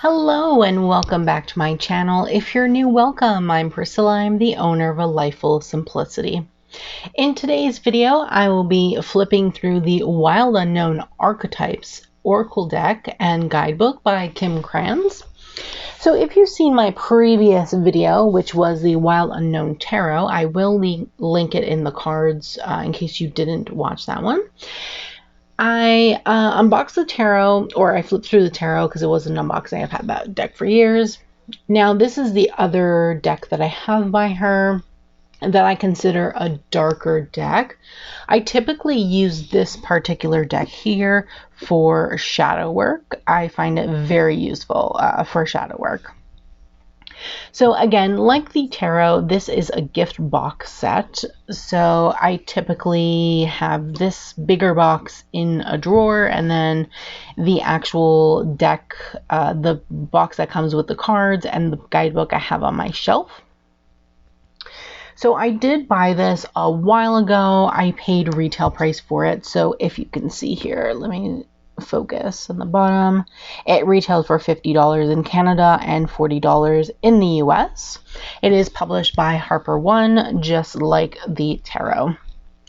Hello and welcome back to my channel. If you're new, welcome. I'm Priscilla. I'm the owner of A Life Full of Simplicity. In today's video, I will be flipping through the Wild Unknown Archetypes Oracle deck and guidebook by Kim Krans. So if you've seen my previous video, which was the Wild Unknown Tarot, I will link it in the cards in case you didn't watch that one. I unboxed the tarot, or I flipped through the tarot because it wasn't an unboxing. I've had that deck for years. Now this is the other deck that I have by her that I consider a darker deck. I typically use this particular deck here for shadow work. I find it very useful for shadow work. So again, like the tarot, this is a gift box set. So I typically have this bigger box in a drawer, and then the actual deck, the box that comes with the cards and the guidebook I have on my shelf. So I did buy this a while ago. I paid retail price for it. So if you can see here, let me focus on the bottom. It retailed for $50 in Canada and $40 in the US. It is published by Harper One, just like the tarot.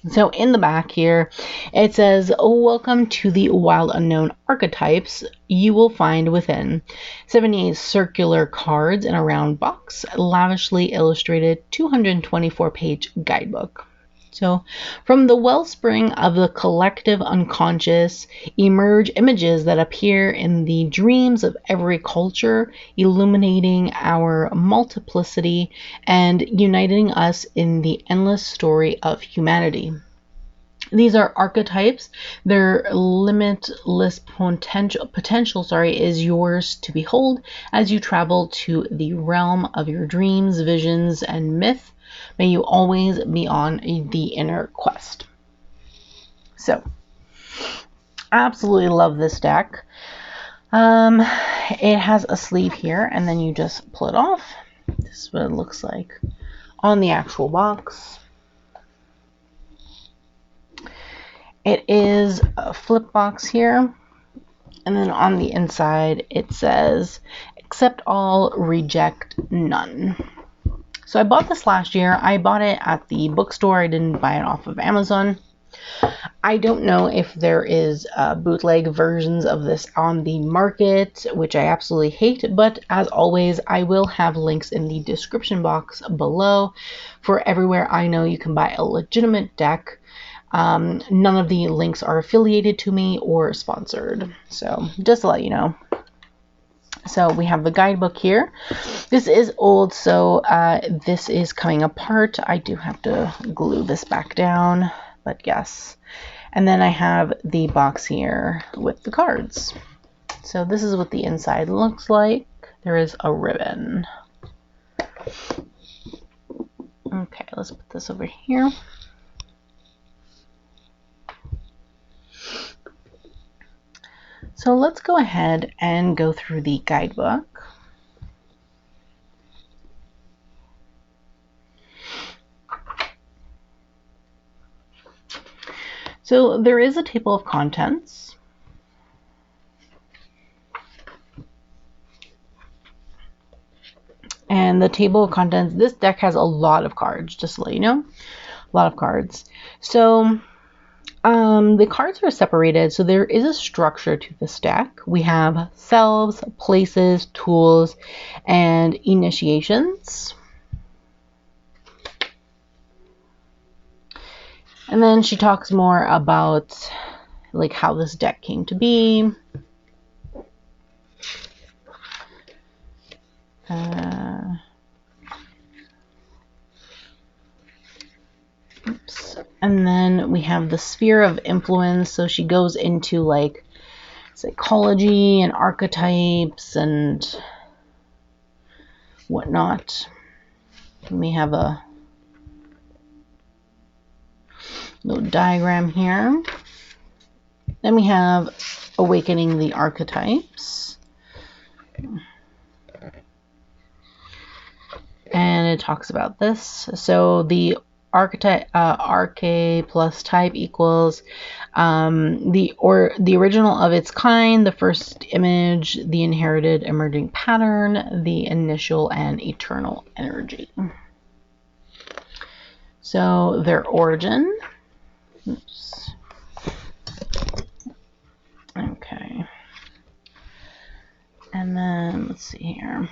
So in the back here, it says, "Welcome to the Wild Unknown Archetypes. You will find within 78 circular cards in a round box, lavishly illustrated 224-page guidebook." So from the wellspring of the collective unconscious emerge images that appear in the dreams of every culture, illuminating our multiplicity and uniting us in the endless story of humanity. These are archetypes. Their limitless potential is yours to behold as you travel to the realm of your dreams, visions, and myth. May you always be on the inner quest. So, absolutely love this deck. It has a sleeve here, and then you just pull it off. This is what it looks like on the actual box. It is a flip box here, and then on the inside it says, "Accept all, reject none." So I bought this last year. I bought it at the bookstore. I didn't buy it off of Amazon. I don't know if there is bootleg versions of this on the market, which I absolutely hate, but as always, I will have links in the description box below for everywhere I know you can buy a legitimate deck. None of the links are affiliated to me or sponsored, so just to let you know. So we have the guidebook here. This is old, so this is coming apart. I do have to glue this back down, but yes. And then I have the box here with the cards. So this is what the inside looks like. There is a ribbon. Okay, let's put this over here. So let's go ahead and go through the guidebook. So there is a table of contents. And the table of contents, this deck has a lot of cards, just to let you know. A lot of cards. So the cards are separated, so there is a structure to this deck. We have selves, places, tools, and initiations. And then she talks more about like how this deck came to be. Oops. And then we have the sphere of influence. So she goes into like psychology and archetypes and whatnot. And we have a little diagram here. Then we have awakening the archetypes. And it talks about this. So the archetype plus type equals the original of its kind, the first image, the inherited emerging pattern, the initial and eternal energy. So their origin. Oops. Okay. And then let's see here.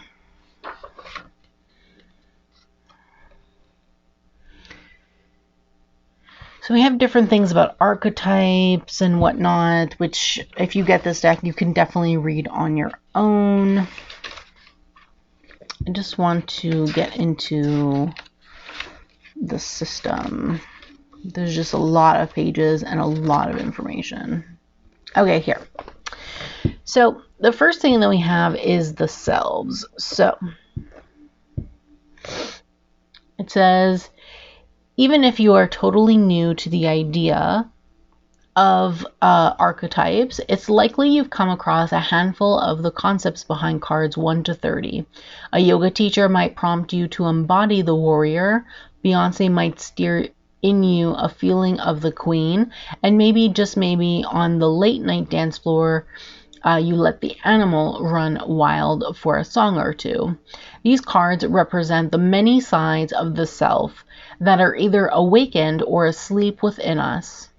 So we have different things about archetypes and whatnot, which if you get this deck, you can definitely read on your own. I just want to get into the system. There's just a lot of pages and a lot of information. Okay, here. So the first thing that we have is the selves. So it says, even if you are totally new to the idea of archetypes, it's likely you've come across a handful of the concepts behind cards 1 to 30. A yoga teacher might prompt you to embody the warrior. Beyonce might steer in you a feeling of the queen. And maybe, just maybe, on the late night dance floor, you let the animal run wild for a song or two. These cards represent the many sides of the self that are either awakened or asleep within us.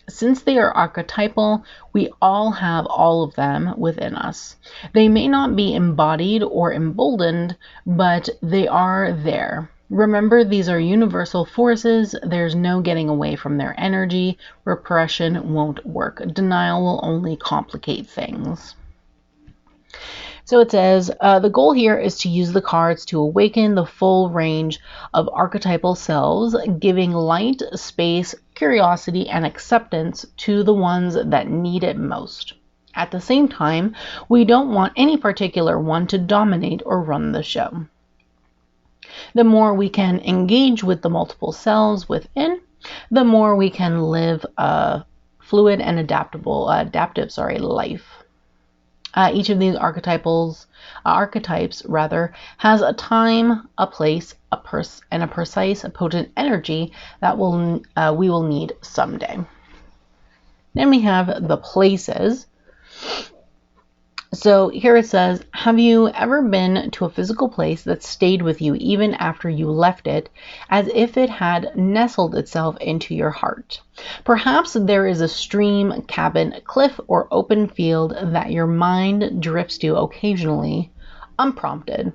Since they are archetypal, we all have all of them within us. They may not be embodied or emboldened, but they are there. Remember, these are universal forces. There's no getting away from their energy. Repression won't work. Denial will only complicate things. So it says, the goal here is to use the cards to awaken the full range of archetypal selves, giving light, space, curiosity, and acceptance to the ones that need it most. At the same time, we don't want any particular one to dominate or run the show. The more we can engage with the multiple selves within, the more we can live a fluid and adaptive life. Each of these archetypes has a time, a place, and a precise, potent energy that we will need someday. Then we have the places. So here it says, have you ever been to a physical place that stayed with you even after you left it, as if it had nestled itself into your heart? Perhaps there is a stream, cabin, cliff, or open field that your mind drifts to occasionally, unprompted,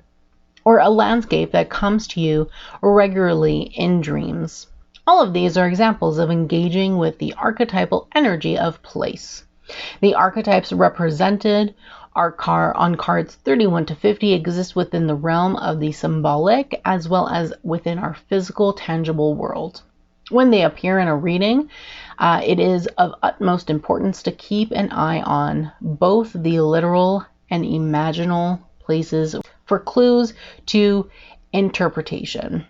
or a landscape that comes to you regularly in dreams. All of these are examples of engaging with the archetypal energy of place. The archetypes represented on cards 31 to 50 exist within the realm of the symbolic as well as within our physical, tangible world. When they appear in a reading, it is of utmost importance to keep an eye on both the literal and imaginal places for clues to interpretation.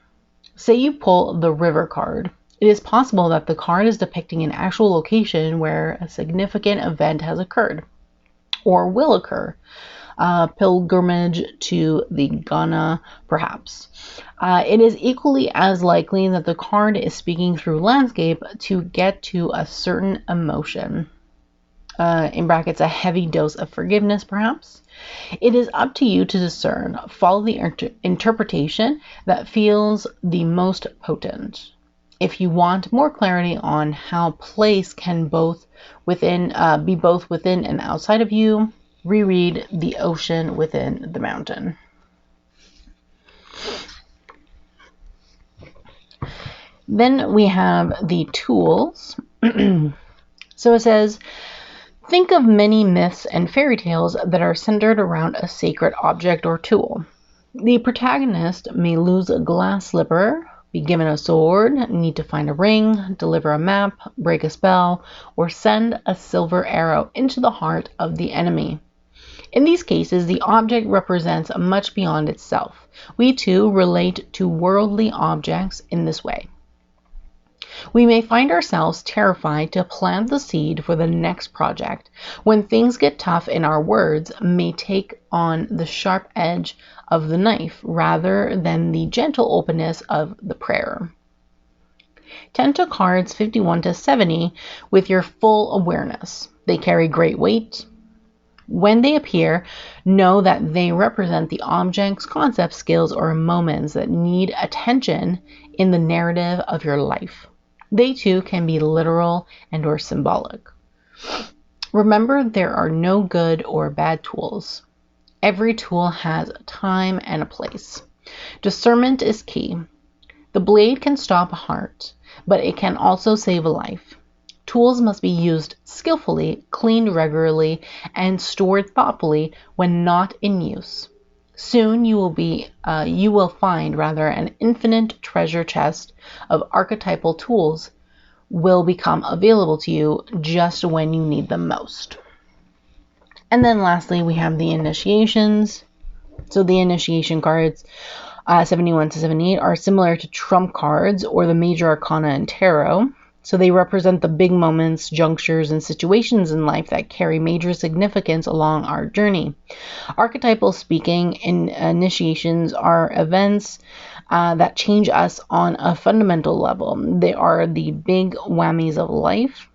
Say you pull the River card. It is possible that the card is depicting an actual location where a significant event has occurred or will occur. Pilgrimage to the Ghana, perhaps. It is equally as likely that the card is speaking through landscape to get to a certain emotion. In brackets, a heavy dose of forgiveness, perhaps. It is up to you to discern. Follow the interpretation that feels the most potent. If you want more clarity on how place can be both within and outside of you, reread The Ocean Within the Mountain. Then we have the tools. So it says, think of many myths and fairy tales that are centered around a sacred object or tool. The protagonist may lose a glass slipper, be given a sword, need to find a ring, deliver a map, break a spell, or send a silver arrow into the heart of the enemy. In these cases, the object represents much beyond itself. We too relate to worldly objects in this way. We may find ourselves terrified to plant the seed for the next project. When things get tough, in our words may take on the sharp edge of the knife rather than the gentle openness of the prayer. Tend to cards 51 to 70 with your full awareness. They carry great weight. When they appear, know that they represent the objects, concepts, skills, or moments that need attention in the narrative of your life. They too can be literal and or symbolic. Remember, there are no good or bad tools. Every tool has a time and a place. Discernment is key. The blade can stop a heart, but it can also save a life. Tools must be used skillfully, cleaned regularly, and stored thoughtfully when not in use. Soon you will find an infinite treasure chest of archetypal tools will become available to you just when you need them most. And then lastly, we have the initiations. So the initiation cards, 71 to 78, are similar to trump cards or the major arcana in tarot. So they represent the big moments, junctures, and situations in life that carry major significance along our journey. Archetypal speaking, initiations are events that change us on a fundamental level. They are the big whammies of life.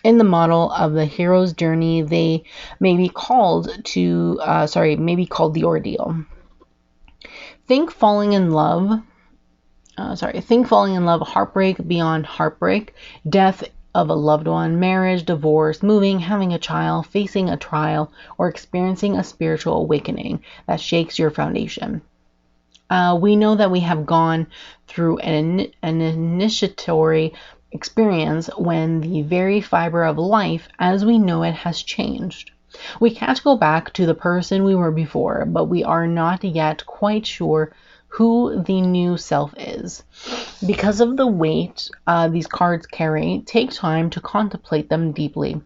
In the model of the hero's journey, they may be called the ordeal. Think falling in love, heartbreak beyond heartbreak, death of a loved one, marriage, divorce, moving, having a child, facing a trial, or experiencing a spiritual awakening that shakes your foundation. We know that we have gone through an initiatory experience when the very fiber of life as we know it has changed. We can't go back to the person we were before, but we are not yet quite sure who the new self is. Because of the weight these cards carry, take time to contemplate them deeply.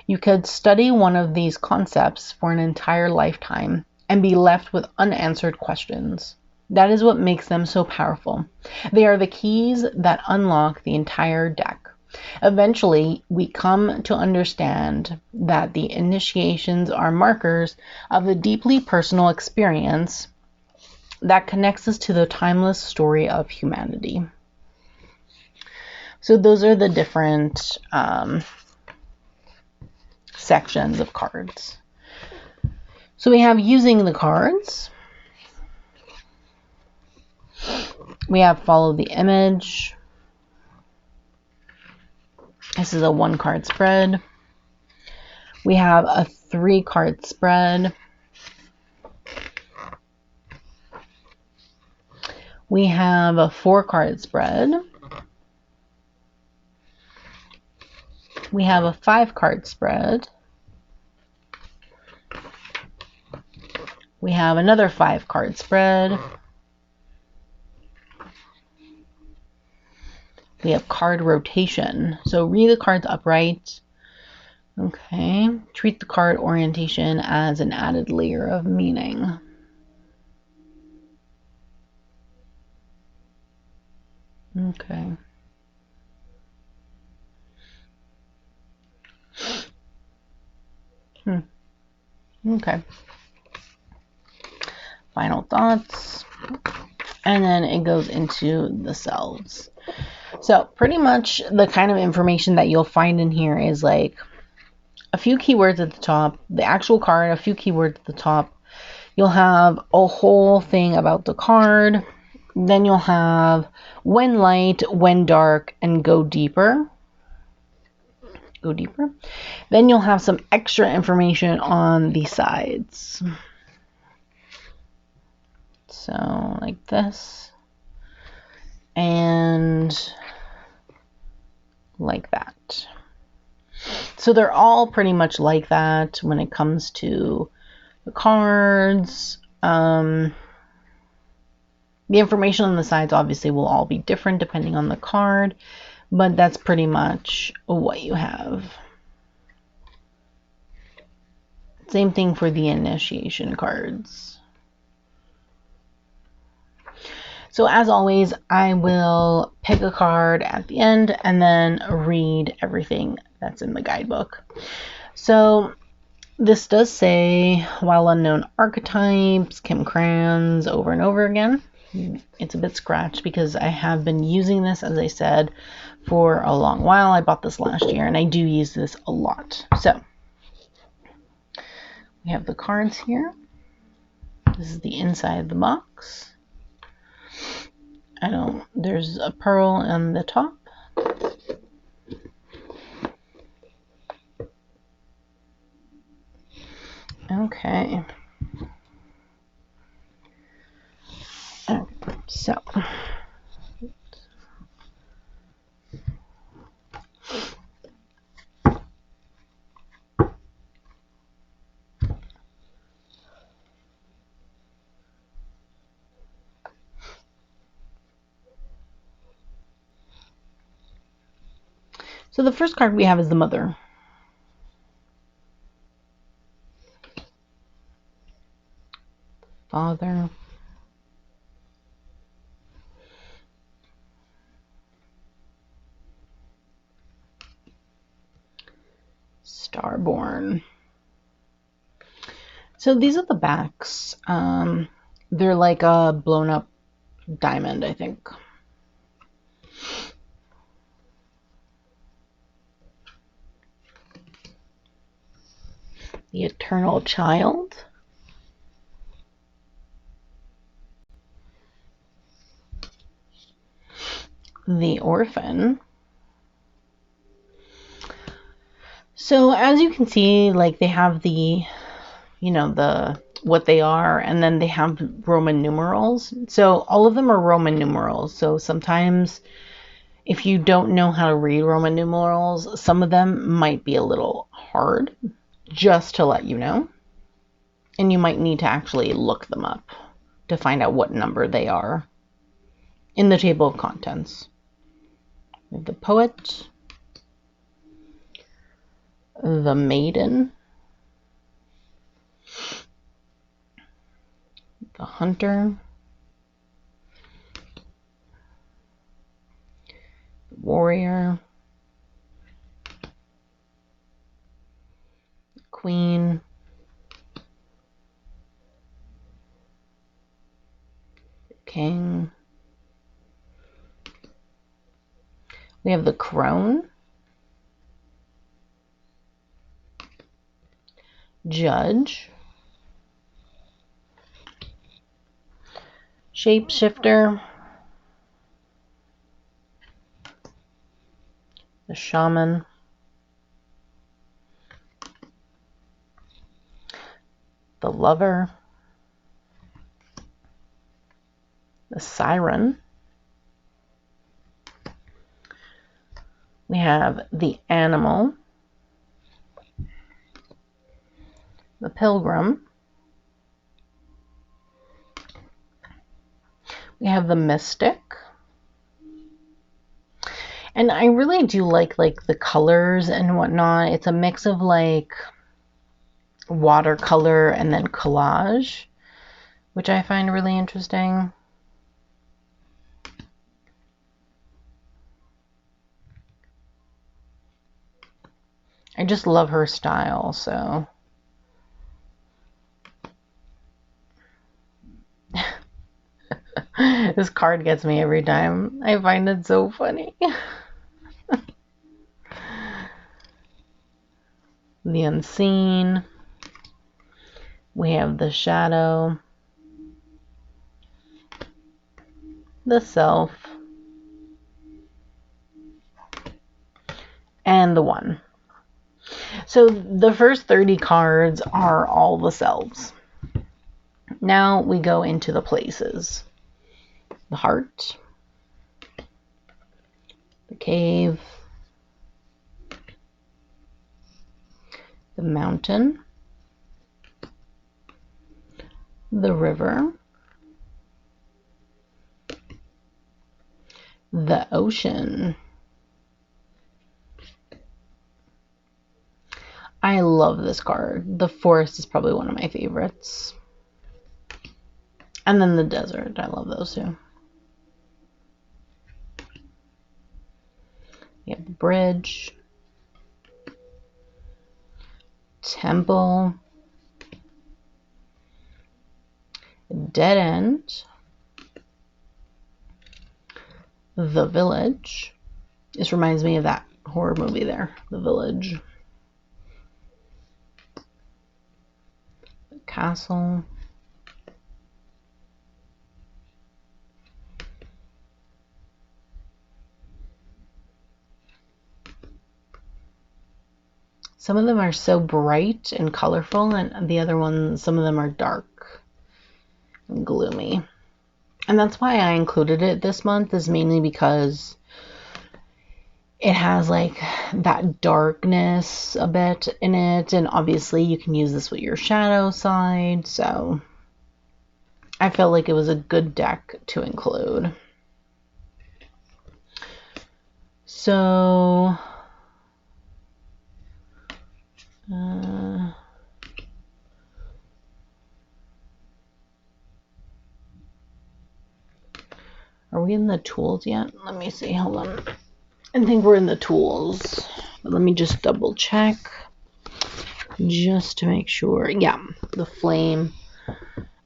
You could study one of these concepts for an entire lifetime and be left with unanswered questions. That is what makes them so powerful. They are the keys that unlock the entire deck. Eventually, we come to understand that the initiations are markers of the deeply personal experience that connects us to the timeless story of humanity. So those are the different sections of cards. So we have using the cards. We have follow the image. This is a 1-card spread. We have a 3-card spread. We have a 4-card spread. We have a 5-card spread. We have another 5-card spread. We have card rotation. So read the cards upright. Okay. Treat the card orientation as an added layer of meaning. Okay. Okay. Final thoughts. And then it goes into the selves. So pretty much the kind of information that you'll find in here is like a few keywords at the top, the actual card, a few keywords at the top. You'll have a whole thing about the card. Then you'll have when light, when dark, and go deeper. Go deeper. Then you'll have some extra information on the sides. So like this. And like that. So they're all pretty much like that when it comes to the cards. The information on the sides obviously will all be different depending on the card, but that's pretty much what you have. Same thing for the initiation cards. So as always, I will pick a card at the end and then read everything that's in the guidebook. So this does say, while unknown archetypes, Kim Kranz, over and over again. It's a bit scratched because I have been using this, as I said, for a long while. I bought this last year and I do use this a lot. So we have the cards here. This is the inside of the box. There's a pearl on the top. Okay. So the first card we have is the Mother. Father. Starborn. So these are the backs. They're like a blown up diamond, I think. The Eternal Child. The Orphan. So as you can see, like they have the, what they are, and then they have Roman numerals. So all of them are Roman numerals. So sometimes if you don't know how to read Roman numerals, some of them might be a little hard, just to let you know. And you might need to actually look them up to find out what number they are in the table of contents. We have the Poet, the Maiden, the Hunter, the Warrior, the Queen, the King. We have the Crone, Judge, Shapeshifter, the Shaman, the Lover, the Siren. We have the Animal, the Pilgrim. We have the Mystic. And I really do like the colors and whatnot. It's a mix of like watercolor and then collage, which I find really interesting. I just love her style, so. This card gets me every time. I find it so funny. The Unseen. We have the Shadow, the Self, and the One. So the first 30 cards are all the selves. Now we go into the places. The Heart, the Cave, the Mountain, the River, the Ocean. I love this card. The Forest is probably one of my favorites. And then the Desert. I love those too. We have the Bridge, Temple, Dead End, The Village. This reminds me of that horror movie there, The Village. The Castle. Some of them are so bright and colorful, and the other ones, some of them are dark and gloomy. And that's why I included it this month, is mainly because it has like that darkness a bit in it, and obviously you can use this with your shadow side, so I felt like it was a good deck to include. So are we in the tools yet? Let me see, hold on. I think we're in the tools. But let me just double check just to make sure. Yeah, the flame.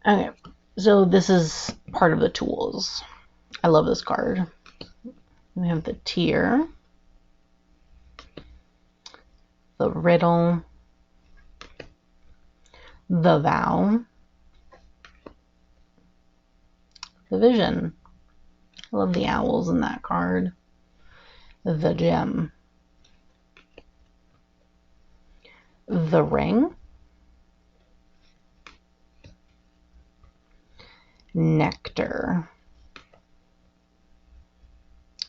Okay, so this is part of the tools. I love this card. We have the Tear, the Riddle, the Vow, the Vision. I love the owls in that card. The Gem, the Ring, Nectar,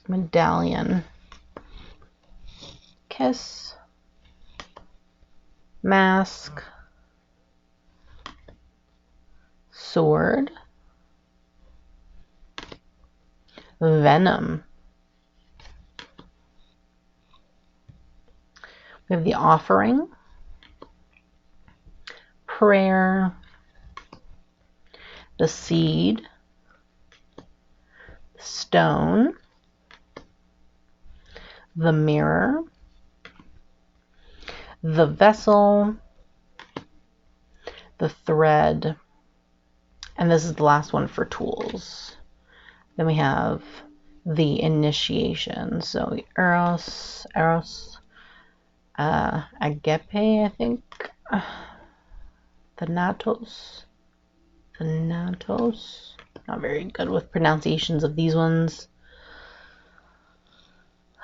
Medallion, Kiss, Mask, Sword, Venom. We have the Offering, Prayer, the Seed, Stone, the Mirror, the Vessel, the Thread, and this is the last one for tools. Then we have the Initiation. So Eros, Agape, I think, Thanatos. Not very good with pronunciations of these ones.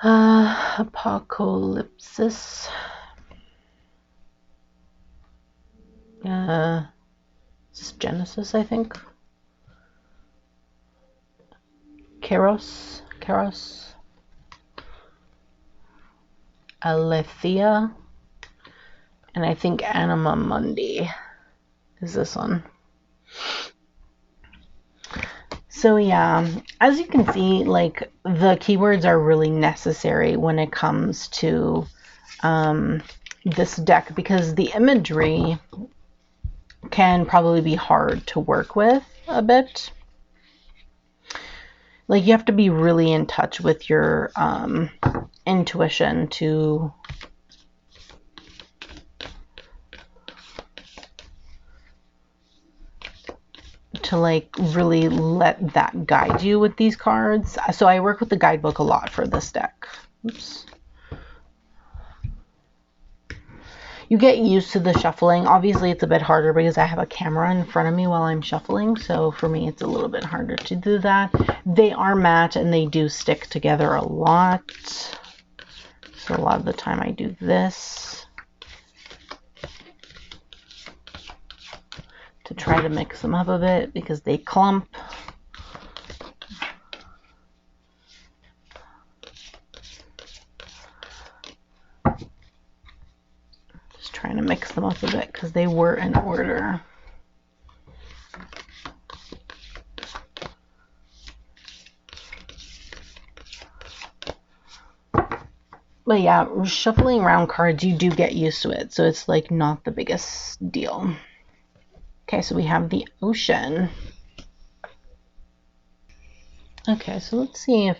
Apocalypsis. This is Genesis, I think. Keros, Aletheia, and I think Anima Mundi is this one. So yeah, as you can see, like the keywords are really necessary when it comes to this deck, because the imagery can probably be hard to work with a bit. Like you have to be really in touch with your intuition to like really let that guide you with these cards. So I work with the guidebook a lot for this deck. Oops. You get used to the shuffling. Obviously it's a bit harder because I have a camera in front of me while I'm shuffling, so for me it's a little bit harder to do that. They are matte and they do stick together a lot, so a lot of the time I do this to try to mix them up a bit because they clump. Just trying to mix them up a bit because they were in order. But yeah, shuffling around cards, you do get used to it, so it's like not the biggest deal. Okay, so we have the Ocean. Okay, so let's see if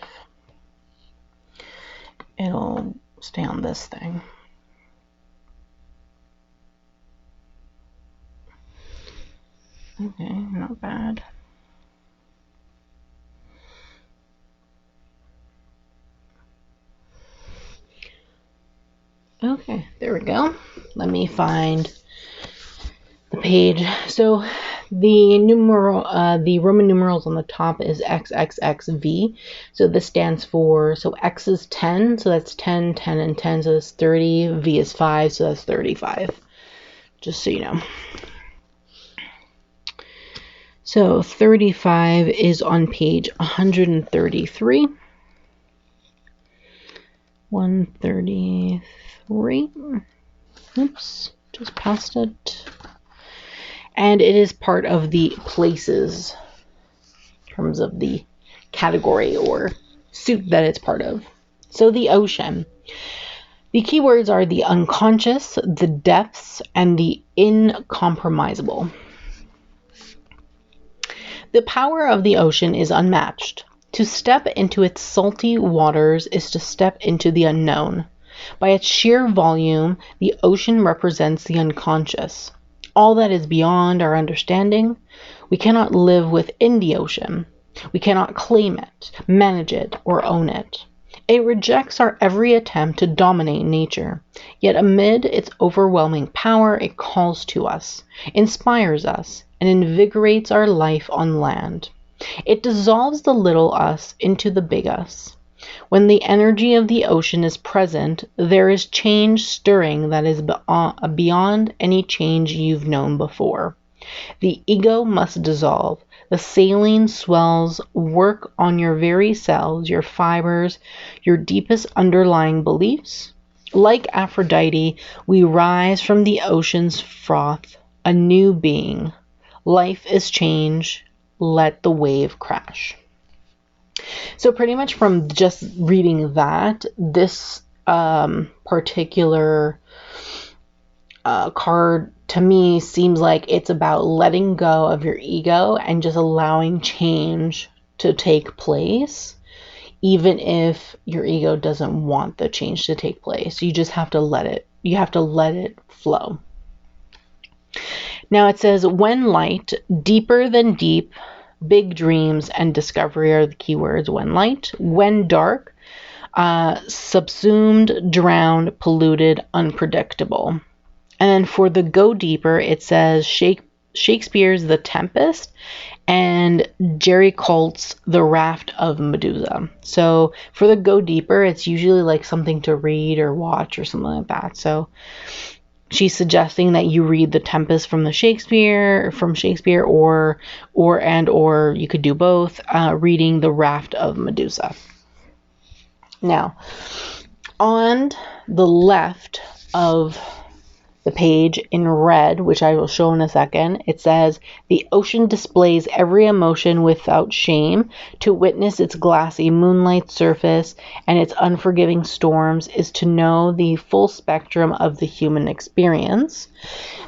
it'll stay on this thing. Okay, not bad. Okay, there we go. Let me find the page. So the Roman numerals on the top is XXXV. So this stands for, so X is 10, so that's 10, 10, and 10, so that's 30. V is 5, so that's 35. Just so you know. So 35 is on page 133. 133. Oops, just passed it. And it is part of the places in terms of the category or suit that it's part of. So the ocean. The keywords are the unconscious, the depths, and the incompromisable. The power of the ocean is unmatched. To step into its salty waters is to step into the unknown. By its sheer volume, the ocean represents the unconscious, all that is beyond our understanding. We cannot live within the ocean. We cannot claim it, manage it, or own it. It rejects our every attempt to dominate nature. Yet amid its overwhelming power, it calls to us, inspires us, and invigorates our life on land. It dissolves the little us into the big us. When the energy of the ocean is present, there is change stirring that is beyond any change you've known before. The ego must dissolve. The saline swells work on your very cells, your fibers, your deepest underlying beliefs. Like Aphrodite, we rise from the ocean's froth, a new being. Life is change. Let the wave crash. So pretty much from just reading that, this particular card to me seems like it's about letting go of your ego and just allowing change to take place, even if your ego doesn't want the change to take place. You just have to let it. You have to let it flow. Now it says, when light, deeper than deep, big dreams and discovery are the keywords. When light, when dark, subsumed, drowned, polluted, unpredictable. And then for the go deeper, it says Shakespeare's The Tempest and Jerry Colt's The Raft of Medusa. So for the go deeper, it's usually like something to read or watch or something like that. So she's suggesting that you read The Tempest from Shakespeare, or you could do both, reading The Raft of Medusa. Now, on the left of the page in red, which I will show in a second, it says, the ocean displays every emotion without shame. To witness its glassy moonlight surface and its unforgiving storms is to know the full spectrum of the human experience.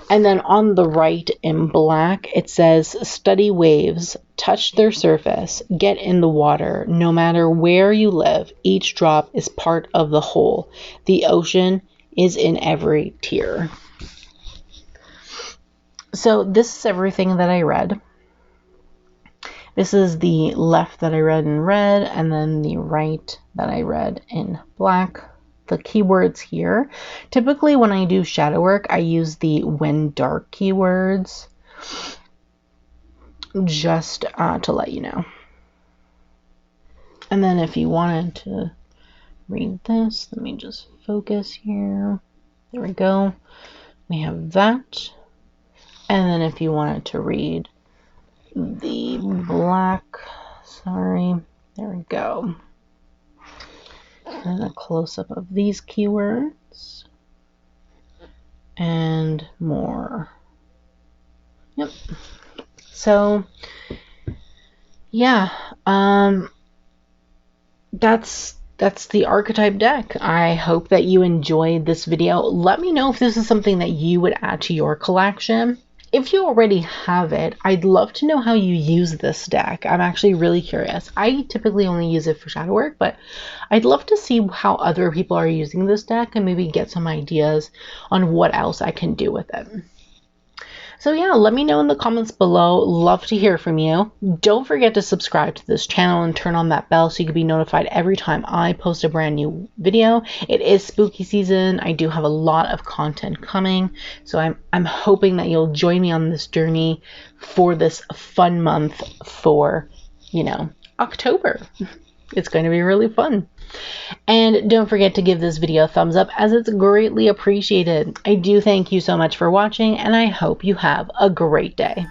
And then on the right in black, it says, study waves, touch their surface, get in the water. No matter where you live, each drop is part of the whole. The ocean is in every tear. So this is everything that I read. This is the left that I read in red, and then the right that I read in black. The keywords here. Typically when I do shadow work, I use the when dark keywords, just to let you know. And then if you wanted to read this, let me just focus here. There we go. We have that. And then if you wanted to read the black, there we go. And a close-up of these keywords. And more. Yep. So, yeah. That's the archetype deck. I hope that you enjoyed this video. Let me know if this is something that you would add to your collection. If you already have it, I'd love to know how you use this deck. I'm actually really curious. I typically only use it for shadow work, but I'd love to see how other people are using this deck and maybe get some ideas on what else I can do with it. So yeah, let me know in the comments below. Love to hear from you. Don't forget to subscribe to this channel and turn on that bell so you can be notified every time I post a brand new video. It is spooky season. I do have a lot of content coming, so I'm hoping that you'll join me on this journey for this fun month for, you know, October. It's going to be really fun. And don't forget to give this video a thumbs up, as it's greatly appreciated. I do thank you so much for watching, and I hope you have a great day.